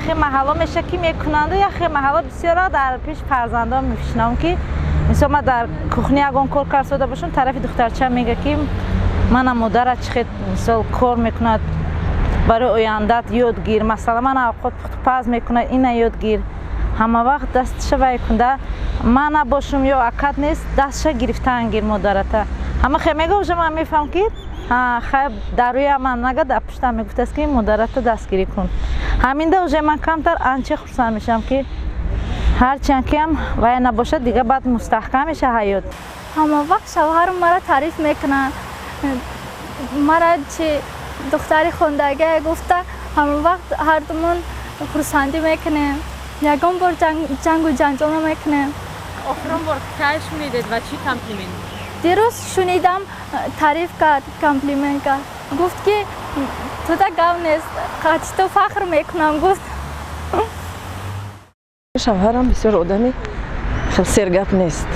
خیلی محلا میشه که میکنند یا خیلی محلا بسیار در پیش فرزندان میشنم که مثلا ما در کخنی اگه کار کار ساده باشم طرف دخترچه میگه که من مادر چقدر مثلا کار میکند برای آیندت یادگیر مثلا من اوقات پز میکنه این یادگیر همه وقت دستش وای کنده من باشم یا اکد نیست دستش گرفتن گیر مادرته همه خیلی میگه وجه من میفهم که خیلی در روی من نگه در پشتم میگفت است که مادرت دستگیری کن همین ده وجه من کمتر انچه خورسان میشم که هرچند که هم وای نباشه دیگه بعد مستحکم میشه حیات همه وقت شوهرم مرا تعریف میکنه مرا چه دختری خوندگه گفته همه وقت هر دومون خورسندی میکنه یکم بار جنگ و جنجال میکنه آخرین بار کاش میدید و چی کامپلیمنت دیروز شنیدم تعریف کرد کامپلیمنت کرد گفت که تو تا گاو نیست تو فخر میکنم گفت شوهرم بسیار آدمی خیلی سرگپ نیست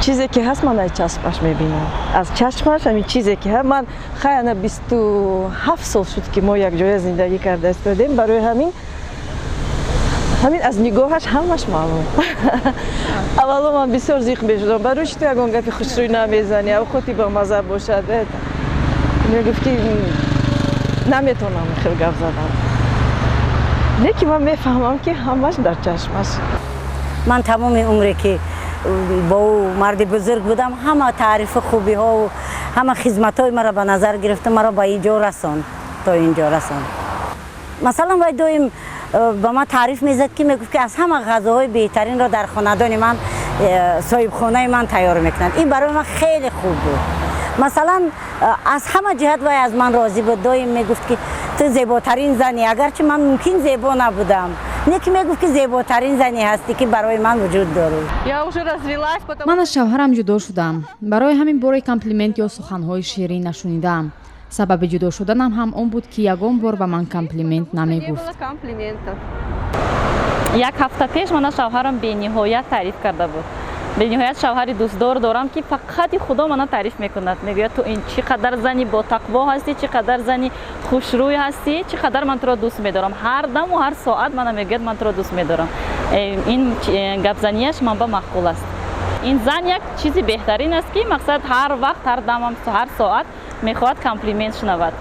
چیزی که هست من از چشمش میبینم از چشمش همین چیزی که هست من خیلی 27 سال شد که ما یک جای زندگی کرده استادیم برای همین از نگاهش همش معلوم اولا من بسیار زیخ میشدم برای چی تو یکان گفی خوشروی نمیزنی او خودی با مزه باشد میگفت که نمیتونم خیلی گفت زدم لیکن من میفهمم که همش در چشمش من تمام عمری که با او مرد بزرگ بودم همه تعریف خوبی ها و همه خدمت های مرا به نظر گرفته مرا به اینجا رساند تا اینجا رساند مثلا وای دویم به ما تعریف میزد که میگفت که از همه غذاهای بهترین را در خاندان من صاحب خانه من تیار میکنند این برای من خیلی خوب بود مثلا از همه جهت وای از من راضی بود دایم میگفت که تو زیباترین زنی اگرچه من ممکن زیبا نبودم نیکی میگفت که زیباترین زنی هستی که برای من وجود داره من از شوهرم جدا شدم برای همین بار کامپلیمنت یا سخنهای شیرین نشنیدم سبب جدا شدنم هم اون بود که یگان بار به من کامپلیمنت نمیگفت یک هفته پیش من شوهرم به نهایت تعریف کرده بود به نهایت شوهری دوستدار دارم که فقط خدا منو تعریف میکند میگه تو این چقدر زنی با تقوا هستی چقدر زنی خوشروی هستی چقدر من تو را دوست میدارم هر دم و هر ساعت منو میگه من تو را دوست میدارم این گپ زنیش من با مقبول است این زن یک چیزی بهترین است که مقصد هر وقت هر دم هر ساعت میخواد کامپلیمنت شنود